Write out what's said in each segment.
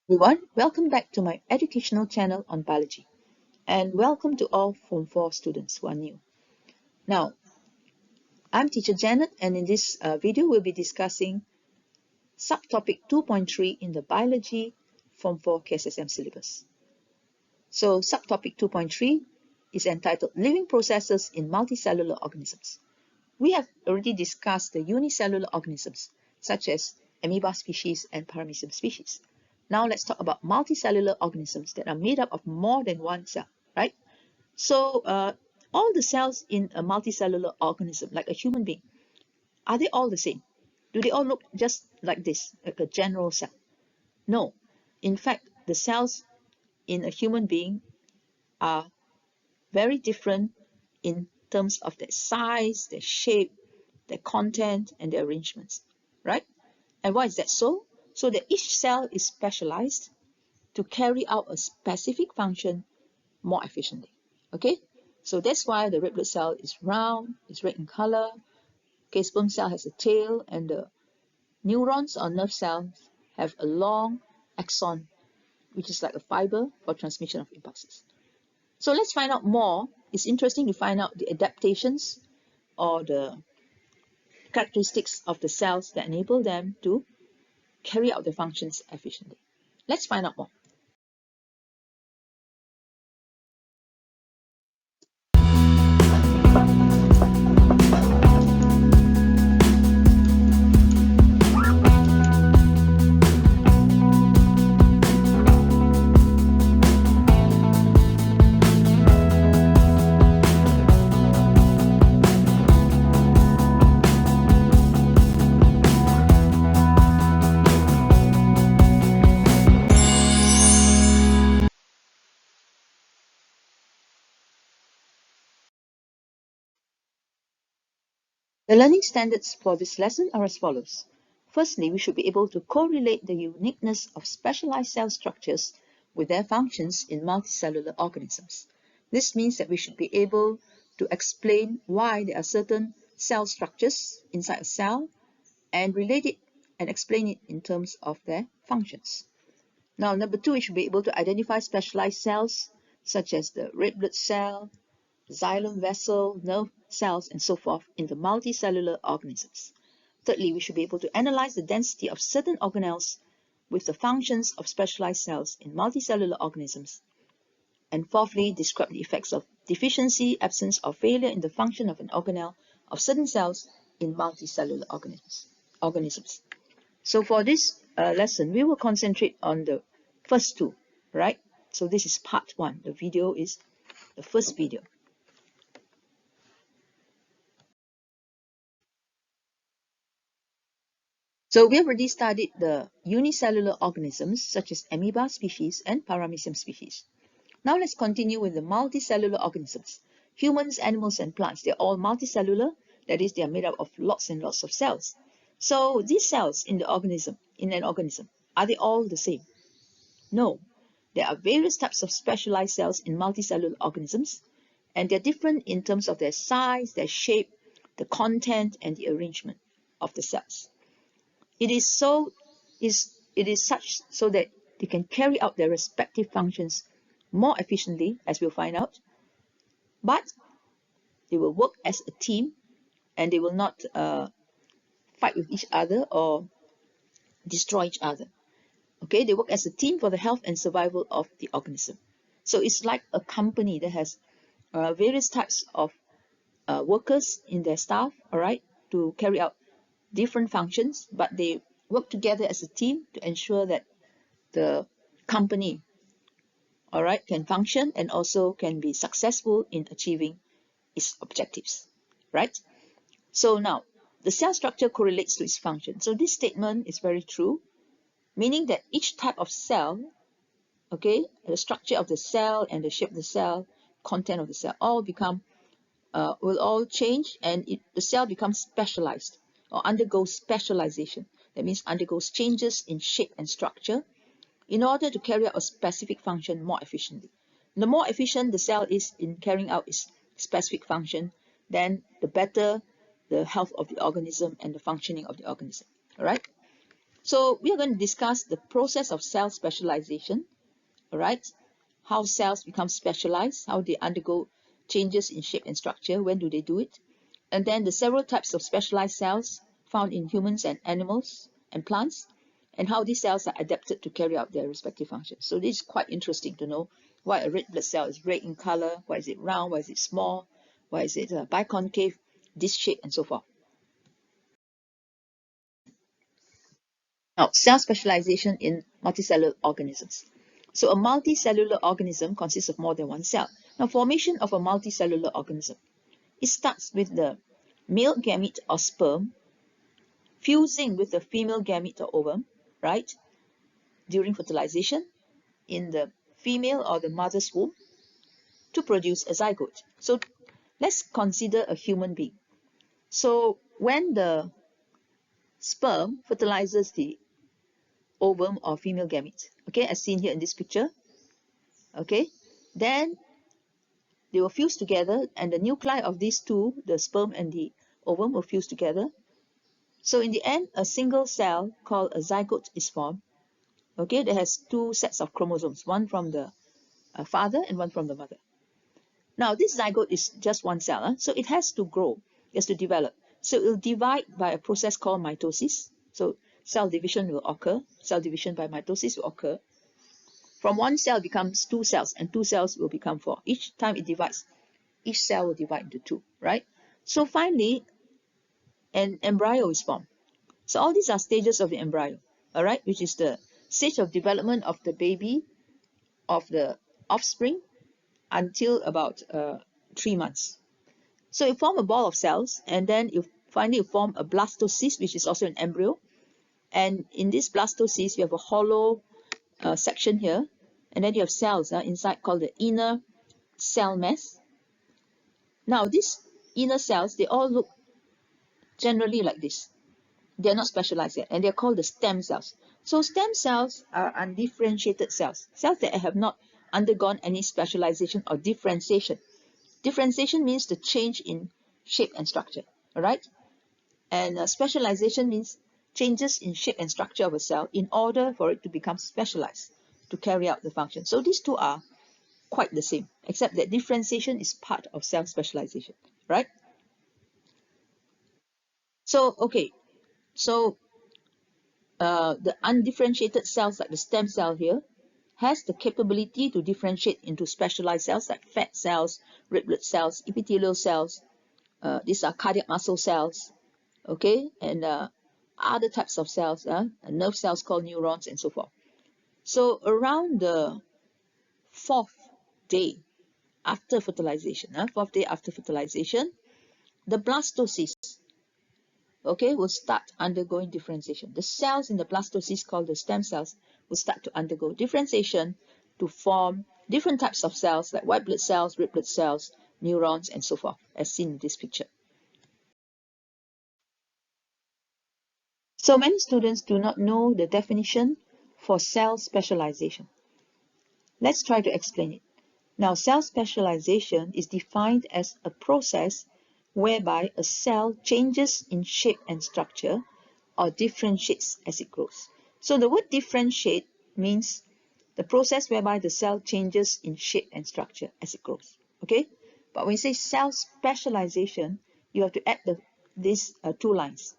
Everyone, welcome back to my educational channel on biology, and welcome to all Form 4 students who are new. Now, I'm Teacher Janet, and in this video, we'll be discussing subtopic 2.3 in the Biology Form 4 KSSM syllabus. So, subtopic 2.3 is entitled Living Processes in Multicellular Organisms. We have already discussed the unicellular organisms, such as amoeba species and paramecium species. Now let's talk about multicellular organisms that are made up of more than one cell, right? So all the cells in a multicellular organism, like a human being, are they all the same? Do they all look just like this, like a general cell? No. In fact, the cells in a human being are very different in terms of their size, their shape, their content, and their arrangements, right? And why is that so? So that each cell is specialized to carry out a specific function more efficiently. Okay, so that's why the red blood cell is round, it's red in color. Okay, sperm cell has a tail, and the neurons or nerve cells have a long axon, which is like a fiber for transmission of impulses. So let's find out more. It's interesting to find out the adaptations or the characteristics of the cells that enable them to carry out the functions efficiently. Let's find out more. The learning standards for this lesson are as follows. Firstly, we should be able to correlate the uniqueness of specialized cell structures with their functions in multicellular organisms. This means that we should be able to explain why there are certain cell structures inside a cell and relate it and explain it in terms of their functions. Now, number two, we should be able to identify specialized cells such as the red blood cell, xylem vessel, nerve cells, and so forth in the multicellular organisms. Thirdly, we should be able to analyze the density of certain organelles with the functions of specialized cells in multicellular organisms. And fourthly, describe the effects of deficiency, absence, or failure in the function of an organelle of certain cells in multicellular organisms. So for this lesson, we will concentrate on the first two, right? So this is part one. The video is the first video. So we have already studied the unicellular organisms such as amoeba species and paramecium species. Now let's continue with the multicellular organisms. Humans, animals, and plants, they're all multicellular. That is, they are made up of lots and lots of cells. So these cells in an organism, are they all the same? No. There are various types of specialized cells in multicellular organisms, and they're different in terms of their size, their shape, the content, and the arrangement of the cells. It is such so that they can carry out their respective functions more efficiently, as we'll find out, but they will work as a team and they will not fight with each other or destroy each other. Okay, they work as a team for the health and survival of the organism. So it's like a company that has various types of workers in their staff, all right, to carry out different functions, but they work together as a team to ensure that the company, all right, can function and also can be successful in achieving its objectives, right? So now, the cell structure correlates to its function. So this statement is very true, meaning that each type of cell, okay, the structure of the cell and the shape of the cell, content of the cell, all will all change, and the cell becomes specialized or undergoes specialization. That means undergoes changes in shape and structure in order to carry out a specific function more efficiently. The more efficient the cell is in carrying out its specific function, then the better the health of the organism and the functioning of the organism. All right. So we are going to discuss the process of cell specialization, all right? How cells become specialized, how they undergo changes in shape and structure, when do they do it? And then the several types of specialized cells found in humans and animals and plants, and how these cells are adapted to carry out their respective functions. So this is quite interesting to know why a red blood cell is red in color, why is it round, why is it small, why is it biconcave, disc shape, and so forth. Now, cell specialization in multicellular organisms. So a multicellular organism consists of more than one cell. Now, formation of a multicellular organism, it starts with the male gamete or sperm fusing with the female gamete or ovum, right, during fertilization in the female or the mother's womb to produce a zygote. So let's consider a human being. So when the sperm fertilizes the ovum or female gamete, okay, as seen here in this picture, okay, then they will fuse together, and the nuclei of these two, the sperm and the ovum, will fuse together. So in the end, a single cell called a zygote is formed, okay, that has two sets of chromosomes, one from the father and one from the mother. Now this zygote is just one cell, so it has to grow, it has to develop. So it will divide by a process called mitosis. So cell division will occur, cell division by mitosis will occur. From one cell becomes two cells, and two cells will become four. Each time it divides, each cell will divide into two, right? So finally, an embryo is formed. So all these are stages of the embryo, all right, which is the stage of development of the baby, of the offspring, until about 3 months. So you form a ball of cells, and then you finally form a blastocyst, which is also an embryo. And in this blastocyst, you have a hollow section here, and then you have cells inside called the inner cell mass. Now these inner cells, they all look generally like this. They're not specialized yet, and they're called the stem cells. So stem cells are undifferentiated cells, cells that have not undergone any specialization or differentiation. Differentiation means the change in shape and structure, all right? And specialization means changes in shape and structure of a cell in order for it to become specialized to carry out the function. So these two are quite the same, except that differentiation is part of cell specialization, right? So, okay, so the undifferentiated cells like the stem cell here has the capability to differentiate into specialized cells like fat cells, red blood cells, epithelial cells. These are cardiac muscle cells, okay, and other types of cells, nerve cells called neurons, and so forth. So around the fourth day after fertilization, the blastocyst, okay, will start undergoing differentiation. The cells in the blastocyst called the stem cells will start to undergo differentiation to form different types of cells like white blood cells, red blood cells, neurons, and so forth, as seen in this picture. So many students do not know the definition for cell specialization. Let's try to explain it. Now, cell specialization is defined as a process whereby a cell changes in shape and structure or differentiates as it grows. So the word differentiate means the process whereby the cell changes in shape and structure as it grows. Okay? But when you say cell specialization, you have to add these two lines,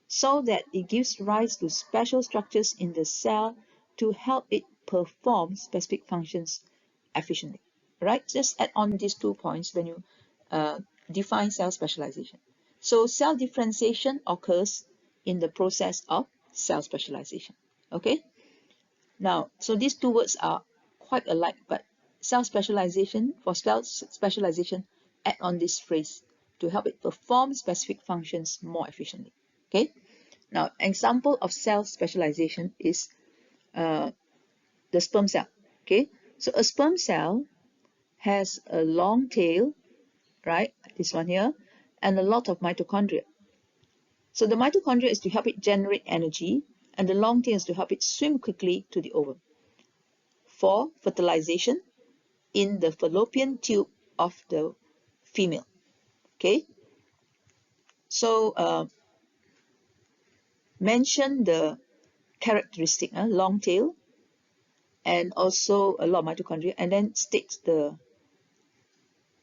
so that it gives rise to special structures in the cell to help it perform specific functions efficiently. Right? Just add on these 2 points when you define cell specialization. So cell differentiation occurs in the process of cell specialization. Okay? Now, so these two words are quite alike, but cell specialization, for cell specialization, add on this phrase to help it perform specific functions more efficiently. Okay? Now, example of cell specialization is the sperm cell. Okay? So a sperm cell has a long tail, right? This one here, and a lot of mitochondria. So the mitochondria is to help it generate energy, and the long tail is to help it swim quickly to the ovum for fertilization in the fallopian tube of the female. Okay? So mention the characteristic, long tail, and also a lot of mitochondria, and then states the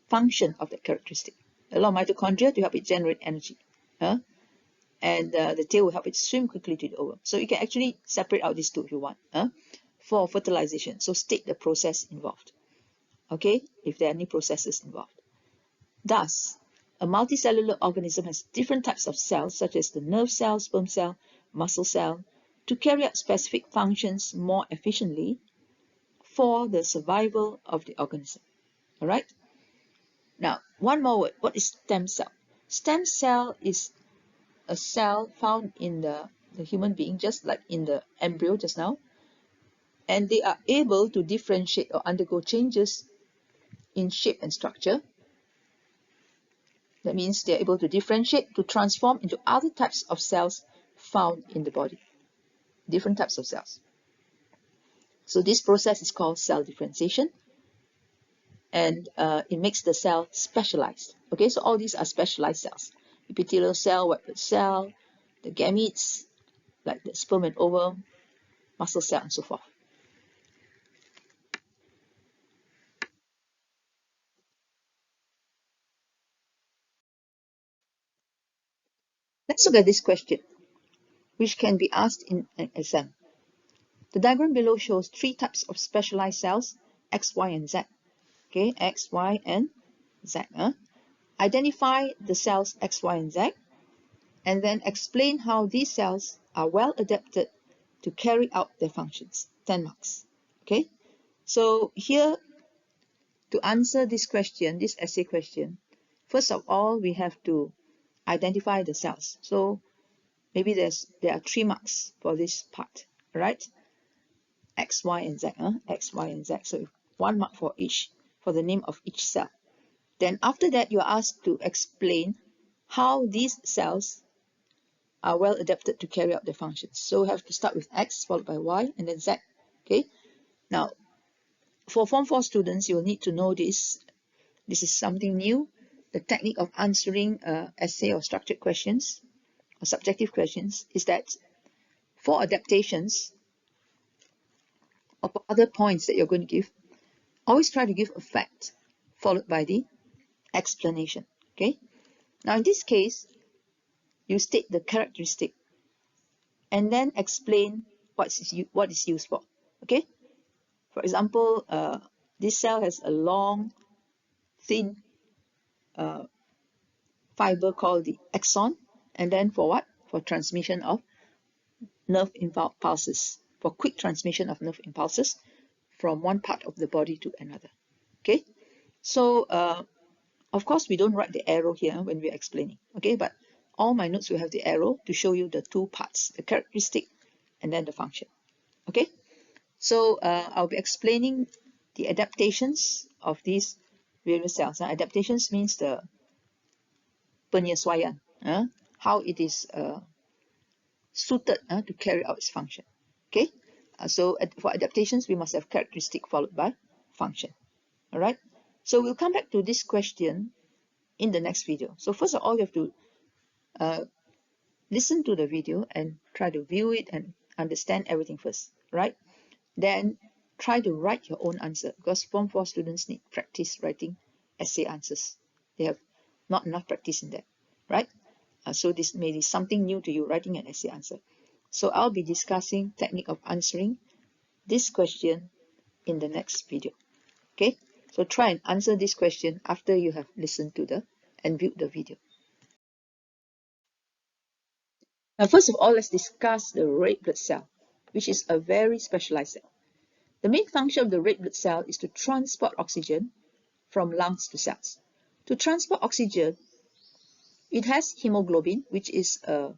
function of that characteristic. A lot of mitochondria to help it generate energy, and the tail will help it swim quickly to the ovum. So you can actually separate out these two if you want, for fertilization. So state the process involved, okay, if there are any processes involved. Thus, a multicellular organism has different types of cells, such as the nerve cell, sperm cell, muscle cell, to carry out specific functions more efficiently for the survival of the organism. All right? Now, one more word. What is stem cell? Stem cell is a cell found in the human being, just like in the embryo just now, and they are able to differentiate or undergo changes in shape and structure. That means they are able to differentiate, to transform into other types of cells found in the body, different types of cells. So this process is called cell differentiation, and it makes the cell specialized. Okay, so all these are specialized cells: epithelial cell, white blood cell, the gametes, like the sperm and ovum, muscle cell, and so forth. Let's look at this question, which can be asked in an exam. The diagram below shows three types of specialized cells, X, Y, and Z. Okay, X, Y, and Z. Identify the cells X, Y, and Z, and then explain how these cells are well adapted to carry out their functions. 10 marks. Okay, so here, to answer this question, this essay question, first of all, we have to identify the cells. So maybe there are 3 marks for this part, right? X, Y, and Z, X, Y, and Z. So 1 mark for each, for the name of each cell. Then after that, you are asked to explain how these cells are well adapted to carry out their functions. So we have to start with X, followed by Y, and then Z. Okay. Now, for Form 4 students, you will need to know this. This is something new. The technique of answering essay or structured questions or subjective questions is that for adaptations or for other points that you're going to give, always try to give a fact followed by the explanation. Okay. Now, in this case, you state the characteristic and then explain what is used for. Okay. For example, this cell has a long, thin fiber called the axon, and then for what? For transmission of nerve impulses, for quick transmission of nerve impulses from one part of the body to another. Okay, so of course we don't write the arrow here when we're explaining. Okay, but all my notes will have the arrow to show you the 2 parts, the characteristic and then the function. Okay, so I'll be explaining the adaptations of these various cells. Adaptations means the penyesuaian, how it is suited to carry out its function. Okay, so for adaptations, we must have characteristic followed by function. All right, so we'll come back to this question in the next video. So first of all, you have to listen to the video and try to view it and understand everything first, right? Then try to write your own answer, because Form 4 students need practice writing essay answers. They have not enough practice in that, right? So this may be something new to you, writing an essay answer. So I'll be discussing technique of answering this question in the next video. Okay, so try and answer this question after you have listened to and viewed the video. Now, first of all, let's discuss the red blood cell, which is a very specialized cell. The main function of the red blood cell is to transport oxygen from lungs to cells. To transport oxygen, it has hemoglobin, which is a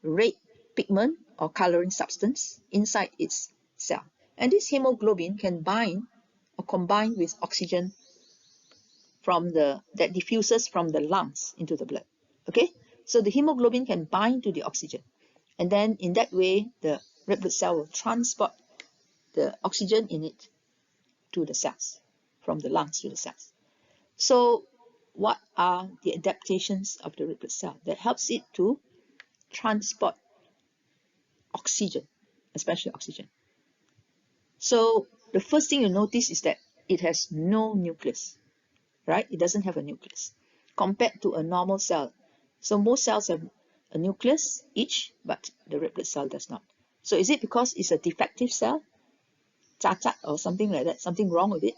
red pigment or coloring substance inside its cell. And this hemoglobin can bind or combine with oxygen that diffuses from the lungs into the blood. Okay, so the hemoglobin can bind to the oxygen, and then in that way the red blood cell will transport the oxygen in it to the cells, from the lungs to the cells. So what are the adaptations of the red blood cell that helps it to transport oxygen? especially oxygen. So the first thing you notice is that it has no nucleus, right? It doesn't have a nucleus compared to a normal cell. So most cells have a nucleus each, but the red blood cell does not. So is it because it's a defective cell? Cacat or something like that, something wrong with it?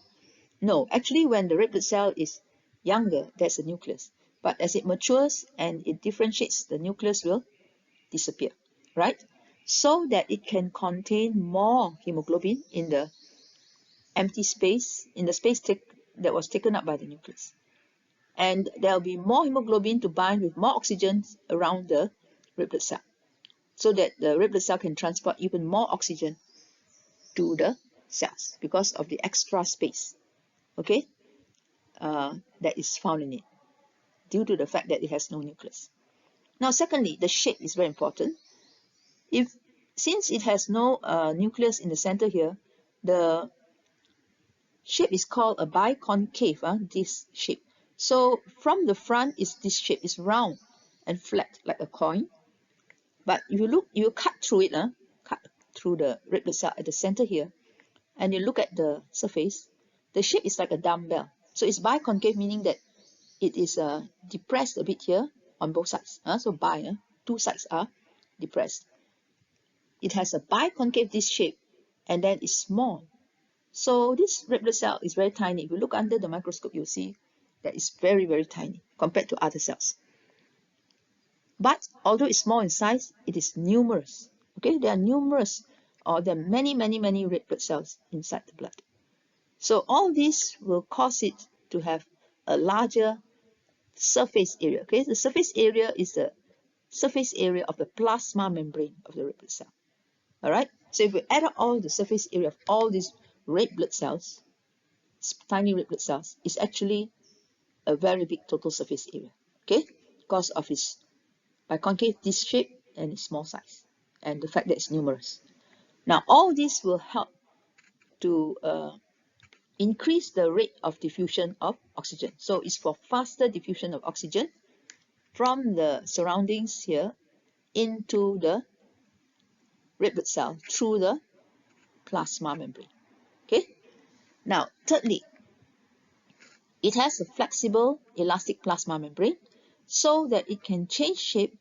No, actually when the red blood cell is younger, there's a nucleus. But as it matures and it differentiates, the nucleus will disappear, right? So that it can contain more hemoglobin in the empty space, in the space that was taken up by the nucleus. And there will be more hemoglobin to bind with more oxygen around the red blood cell, so that the red blood cell can transport even more oxygen to the cells because of the extra space, okay, that is found in it due to the fact that it has no nucleus. Now, secondly, the shape is very important. Since it has no nucleus in the center here, the shape is called a biconcave, this shape. So from the front is this shape, is round and flat like a coin. But if you look, you cut through it, cut through the red blood cell at the center here, and you look at the surface, the shape is like a dumbbell. So it's biconcave, meaning that it is depressed a bit here on both sides. So two sides are depressed. It has a biconcave this shape, and then it's small. So this red blood cell is very tiny. If you look under the microscope, you'll see that it's very, very tiny compared to other cells. But although it's small in size, it is numerous. Okay, there are numerous, or there are many, many, many red blood cells inside the blood. So all this will cause it to have a larger surface area. Okay, the surface area is the surface area of the plasma membrane of the red blood cell. All right, so if we add up all the surface area of all these red blood cells, tiny red blood cells, is actually a very big total surface area, okay, because of its biconcave, this shape, and its small size, and the fact that it's numerous. Now, all this will help to increase the rate of diffusion of oxygen. So it's for faster diffusion of oxygen from the surroundings here into the red blood cell through the plasma membrane. Okay. Now, thirdly, it has a flexible elastic plasma membrane so that it can change shape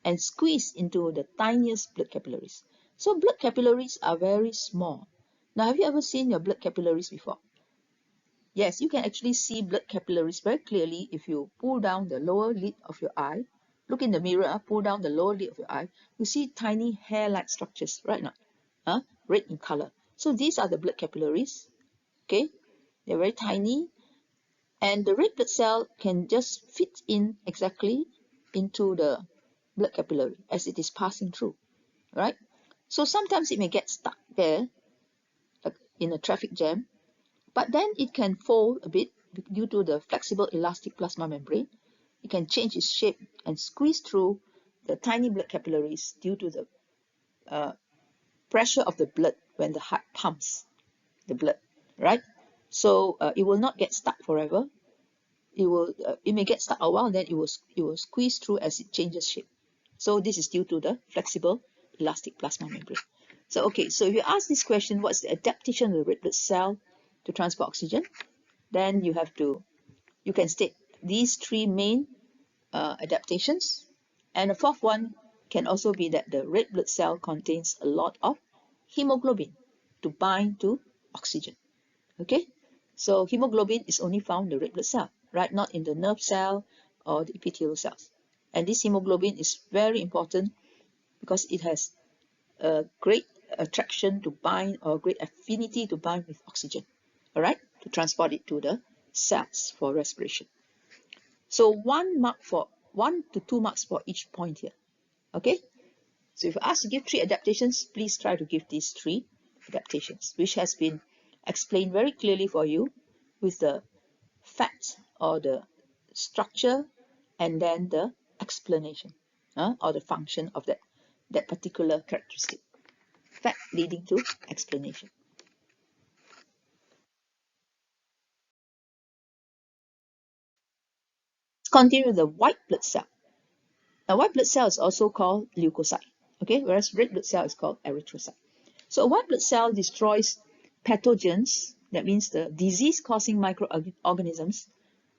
and squeeze into the tiniest blood capillaries. So blood capillaries are very small. Now, have you ever seen your blood capillaries before? Yes, you can actually see blood capillaries very clearly if you pull down the lower lid of your eye. Look in the mirror, pull down the lower lid of your eye. You see tiny hair-like structures, right now? Red in color. So these are the blood capillaries. Okay, they're very tiny. And the red blood cell can just fit in exactly into the blood capillary as it is passing through, right? So sometimes it may get stuck there, like in a traffic jam, but then it can fold a bit due to the flexible elastic plasma membrane. It can change its shape and squeeze through the tiny blood capillaries due to the pressure of the blood when the heart pumps the blood, right? So it will not get stuck forever. It may get stuck a while, then it will squeeze through as it changes shape. So this is due to the flexible elastic plasma membrane. So okay, so if you ask this question, what's the adaptation of the red blood cell to transport oxygen? Then you can state these three main adaptations, and the fourth one can also be that the red blood cell contains a lot of hemoglobin to bind to oxygen. Okay, so hemoglobin is only found in the red blood cell, right? Not in the nerve cell or the epithelial cells. And this hemoglobin is very important because it has a great attraction to bind, or great affinity to bind with oxygen, all right, to transport it to the cells for respiration. So 1 to 2 marks for each point here. Okay, so if you ask to give 3 adaptations, please try to give these 3 adaptations, which has been explained very clearly for you with the facts or the structure and then the explanation or the function of that particular characteristic. Fact leading to explanation. Let's continue with the white blood cell. Now, white blood cell is also called leucocyte, okay, whereas red blood cell is called erythrocyte. So a white blood cell destroys pathogens, that means the disease-causing microorganisms,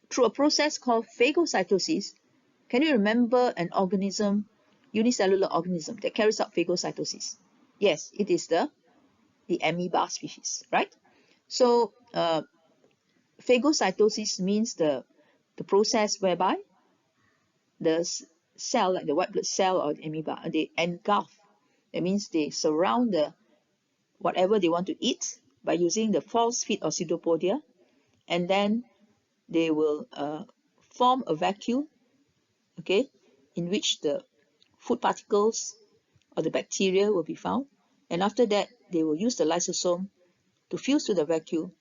through a process called phagocytosis. Can you remember an organism, unicellular organism, that carries out phagocytosis? Yes, it is the amoeba species, right? So phagocytosis means the process whereby the cell, like the white blood cell or the amoeba, they engulf. That means they surround the whatever they want to eat by using the false feet or pseudopodia, and then they will form a vacuole, okay, in which the food particles or the bacteria will be found. And after that, they will use the lysosome to fuse to the vacuole.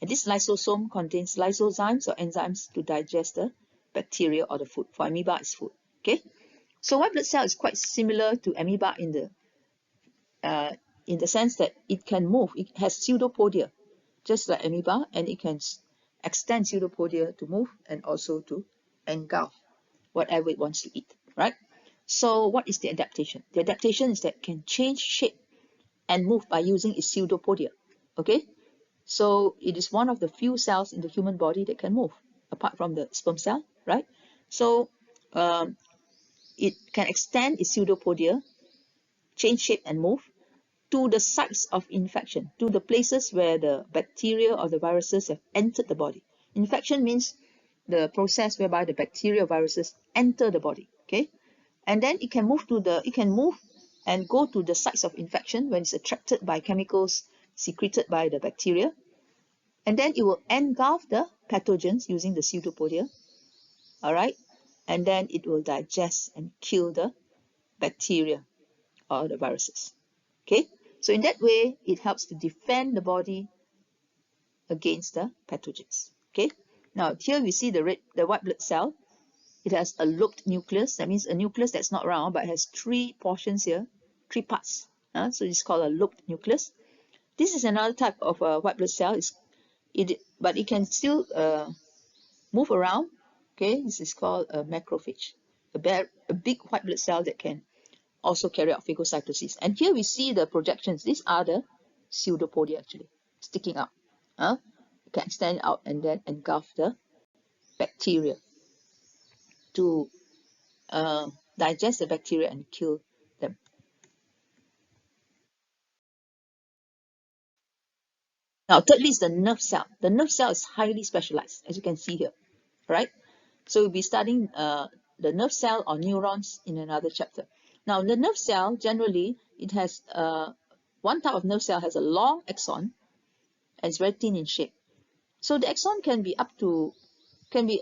And this lysosome contains lysozymes or enzymes to digest the bacteria or the food. For amoeba, it's food. Okay, so white blood cell is quite similar to amoeba in the sense that it can move. It has pseudopodia, just like amoeba, and it can extend pseudopodia to move and also to engulf whatever it wants to eat, right? So what is the adaptation? The adaptation is that it can change shape and move by using its pseudopodia, okay? So it is one of the few cells in the human body that can move, apart from the sperm cell, right? So it can extend its pseudopodia, change shape and move to the sites of infection, to the places where the bacteria or the viruses have entered the body. Infection means the process whereby the bacteria or viruses enter the body, okay? And then it can move and go to the sites of infection when it's attracted by chemicals secreted by the bacteria. And then it will engulf the pathogens using the pseudopodia, all right? And then it will digest and kill the bacteria or the viruses, okay? So in that way, it helps to defend the body against the pathogens, okay? Now, here we see the white blood cell. It has a looped nucleus. That means a nucleus that's not round, but has three portions here, three parts. So it's called a looped nucleus. This is another type of white blood cell. But it can still move around. Okay, this is called a macrophage, a big white blood cell that can also carry out phagocytosis. And here we see the projections. These are the pseudopodia actually sticking out. You can extend out and then engulf the bacteria to digest the bacteria and kill them. Now, thirdly is the nerve cell. The nerve cell is highly specialized, as you can see here, right? So we'll be studying the nerve cell or neurons in another chapter. Now, the nerve cell, generally, it has one type of nerve cell has a long axon and it's very thin in shape. So the axon can be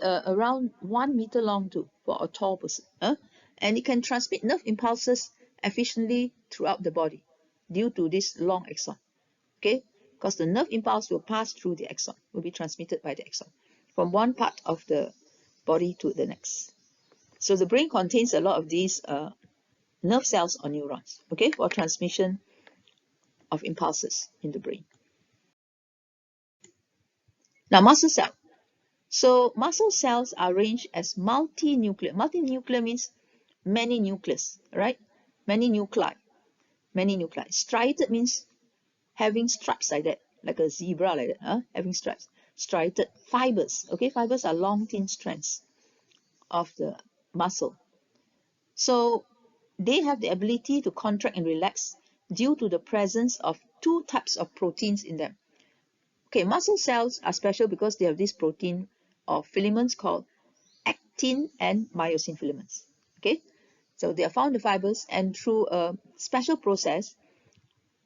around 1 meter long too for a tall person, and it can transmit nerve impulses efficiently throughout the body due to this long axon. Okay, because the nerve impulse will pass through the axon, will be transmitted by the axon from one part of the body to the next. So the brain contains a lot of these nerve cells or neurons, okay, for transmission of impulses in the brain. Now, muscle cell. So muscle cells are arranged as multinuclear. Multinuclear means many nucleus, right? Many nuclei. Many nuclei. Striated means having stripes like that, like a zebra like that, having stripes. Striated fibers. Okay, fibers are long, thin strands of the muscle. So they have the ability to contract and relax due to the presence of two types of proteins in them. Okay, muscle cells are special because they have this protein or filaments called actin and myosin filaments. Okay, so they are found in the fibers, and through a special process,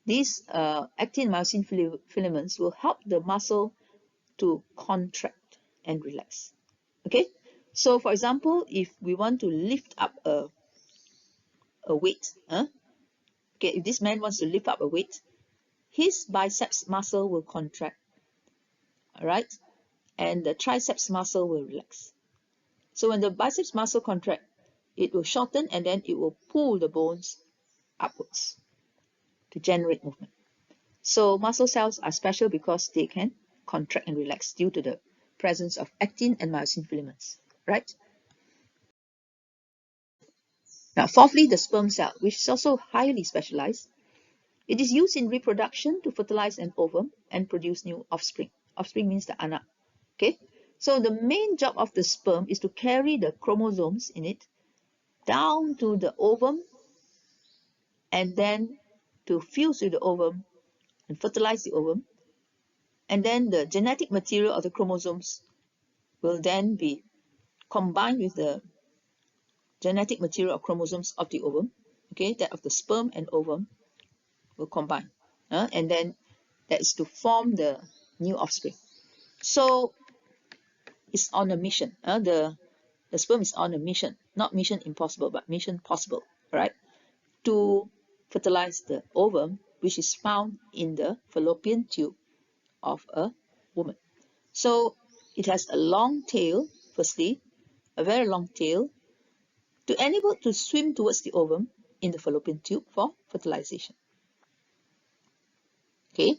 these actin and myosin filaments will help the muscle to contract and relax. Okay, so for example, if we want to lift up a weight, okay, if this man wants to lift up a weight, his biceps muscle will contract, all right, and the triceps muscle will relax. So when the biceps muscle contract, it will shorten and then it will pull the bones upwards to generate movement. So muscle cells are special because they can contract and relax due to the presence of actin and myosin filaments, right? Now, fourthly, the sperm cell, which is also highly specialized. It is used in reproduction to fertilize an ovum and produce new offspring. Offspring means the anak. Okay, so the main job of the sperm is to carry the chromosomes in it down to the ovum and then to fuse with the ovum and fertilize the ovum. And then the genetic material of the chromosomes will then be combined with the genetic material of chromosomes of the ovum. Okay, that of the sperm and ovum will combine. And then that is to form the new offspring. So it's on a mission. The sperm is on a mission, not mission impossible, but mission possible, right? To fertilize the ovum, which is found in the fallopian tube of a woman. So it has a long tail, firstly, a very long tail, to enable it to swim towards the ovum in the fallopian tube for fertilization. Okay.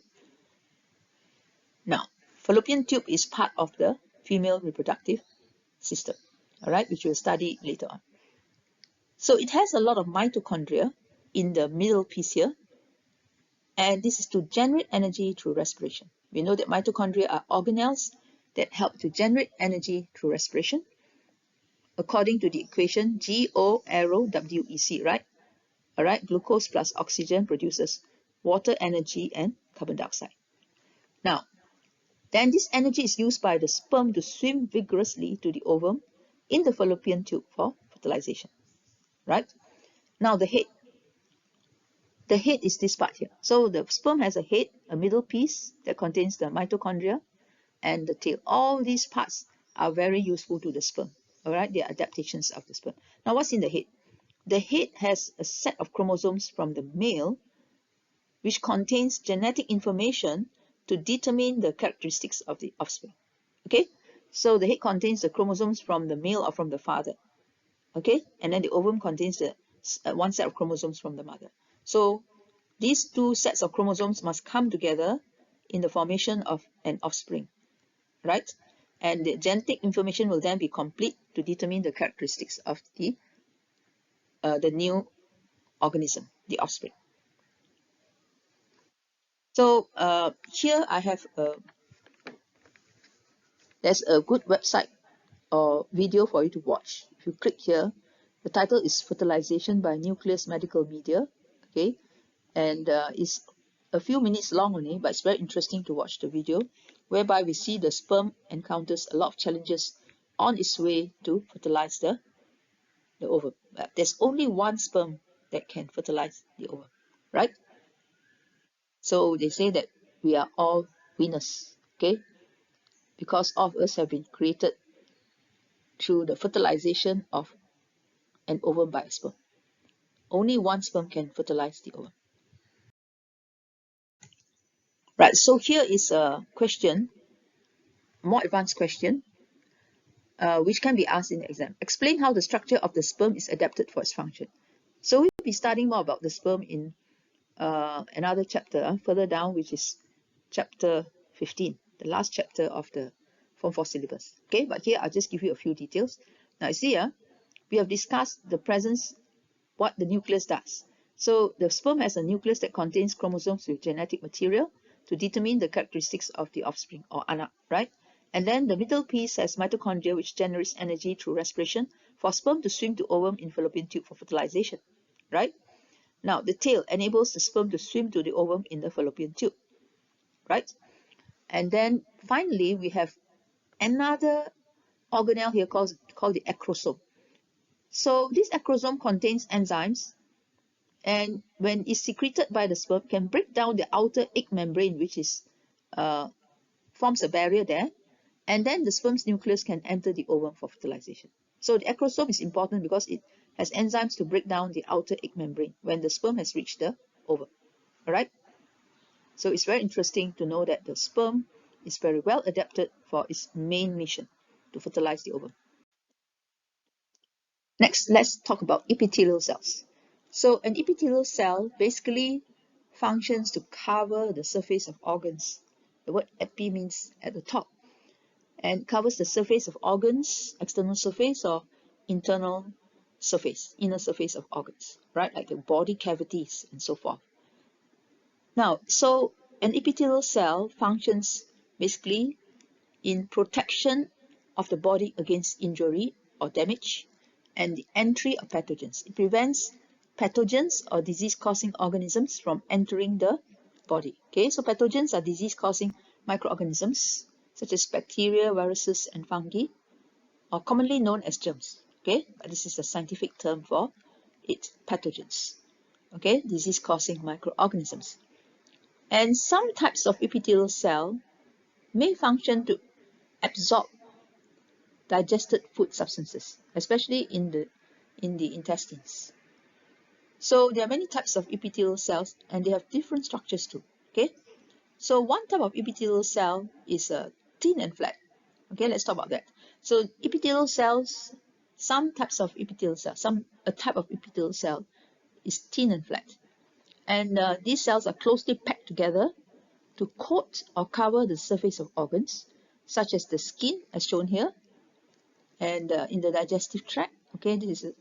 Now, fallopian tube is part of the female reproductive system, all right, which we'll study later on. So it has a lot of mitochondria in the middle piece here, and this is to generate energy through respiration. We know that mitochondria are organelles that help to generate energy through respiration, according to the equation GO arrow WEC, right? All right, glucose plus oxygen produces water, energy, and carbon dioxide. Now, then this energy is used by the sperm to swim vigorously to the ovum in the fallopian tube for fertilization, right? Now the head. The head is this part here. So the sperm has a head, a middle piece that contains the mitochondria, and the tail. All these parts are very useful to the sperm. All right, they are adaptations of the sperm. Now, what's in the head? The head has a set of chromosomes from the male, which contains genetic information to determine the characteristics of the offspring. Okay, so the head contains the chromosomes from the male or from the father. Okay, and then the ovum contains the one set of chromosomes from the mother. So these two sets of chromosomes must come together in the formation of an offspring, right? And the genetic information will then be complete to determine the characteristics of the new organism, the offspring. So here I have there's a good website or video for you to watch. If you click here, the title is Fertilization by Nucleus Medical Media. Okay, and it's a few minutes long only, but it's very interesting to watch the video, whereby we see the sperm encounters a lot of challenges on its way to fertilize the ovum. There's only one sperm that can fertilize the ovum, right? So they say that we are all winners, okay? Because all of us have been created through the fertilization of an ovum by a sperm. Only one sperm can fertilize the ovum. Right, so here is a question, more advanced question, which can be asked in the exam. Explain how the structure of the sperm is adapted for its function. So we'll be studying more about the sperm in another chapter further down, which is chapter 15, the last chapter of the Form 4 syllabus. Okay, but here I'll just give you a few details. Now you see here, we have discussed the presence, what the nucleus does. So the sperm has a nucleus that contains chromosomes with genetic material to determine the characteristics of the offspring or anak, right? And then the middle piece has mitochondria, which generates energy through respiration for sperm to swim to ovum in fallopian tube for fertilization, right? Now the tail enables the sperm to swim to the ovum in the fallopian tube, right? And then finally we have another organelle here called the acrosome. So this acrosome contains enzymes, and when it's secreted by the sperm, can break down the outer egg membrane, which is forms a barrier there, and then the sperm's nucleus can enter the ovum for fertilization. So the acrosome is important because it has enzymes to break down the outer egg membrane when the sperm has reached the ovum. All right. So it's very interesting to know that the sperm is very well adapted for its main mission, to fertilize the ovum. Next, let's talk about epithelial cells. So an epithelial cell basically functions to cover the surface of organs. The word epi means at the top, and covers the surface of organs, external surface or internal surface, inner surface of organs, right? Like the body cavities and so forth. Now, so an epithelial cell functions basically in protection of the body against injury or damage and the entry of pathogens. It prevents pathogens or disease-causing organisms from entering the body. Okay, so pathogens are disease-causing microorganisms such as bacteria, viruses, and fungi, or commonly known as germs. Okay, but this is a scientific term for it, pathogens. Okay, disease-causing microorganisms. And some types of epithelial cell may function to absorb digested food substances, especially in the intestines. So there are many types of epithelial cells, and they have different structures too. Okay, so one type of epithelial cell is thin and flat. Okay, let's talk about that. So epithelial cells, some types of epithelial cells, a type of epithelial cell is thin and flat, and these cells are closely packed together to coat or cover the surface of organs, such as the skin, as shown here, and in the digestive tract. Okay, this is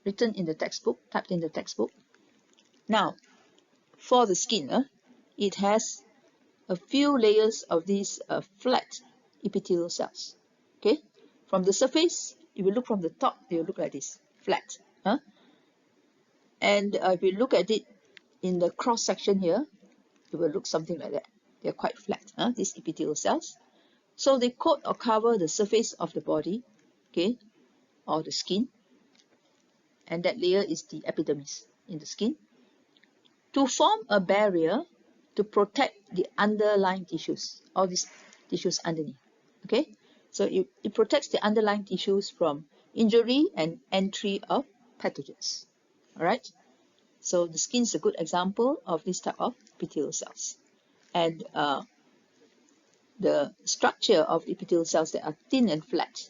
written in the textbook, typed in the textbook. Now, for the skin, it has a few layers of these flat epithelial cells. Okay, from the surface, if you look from the top, they will look like this, flat. And if you look at it in the cross section here, it will look something like that. They are quite flat, these epithelial cells. So they coat or cover the surface of the body, okay, or the skin, and that layer is the epidermis in the skin, to form a barrier to protect the underlying tissues, all these tissues underneath. Okay, so it protects the underlying tissues from injury and entry of pathogens. All right, so the skin is a good example of this type of epithelial cells. And the structure of epithelial cells that are thin and flat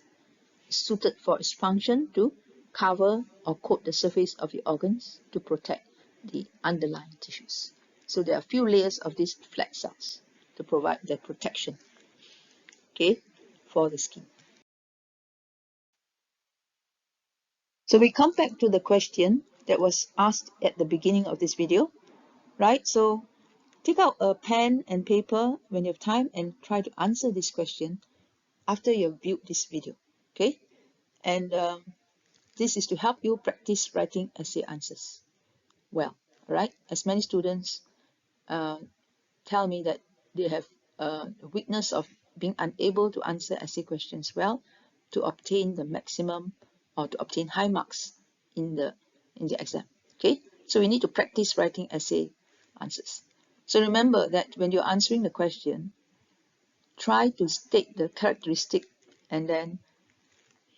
is suited for its function to cover or coat the surface of the organs to protect the underlying tissues. So there are a few layers of these flat cells to provide the protection, okay, for the skin. So we come back to the question that was asked at the beginning of this video, right? So take out a pen and paper when you have time and try to answer this question after you have viewed this video, okay? And this is to help you practice writing essay answers well, all right? As many students tell me that they have the weakness of being unable to answer essay questions well to obtain the maximum or to obtain high marks in the exam, okay? So we need to practice writing essay answers. So remember that when you're answering the question, try to state the characteristic and then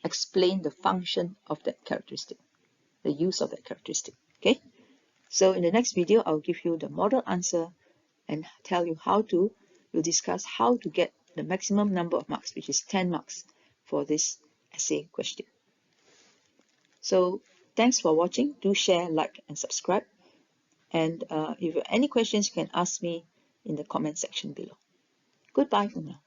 explain the function of that characteristic, the use of that characteristic, okay? So in the next video, I'll give you the model answer and tell you we'll discuss how to get the maximum number of marks, which is 10 marks for this essay question. So thanks for watching. Do share, like, and subscribe. And if you have any questions, you can ask me in the comment section below. Goodbye for now.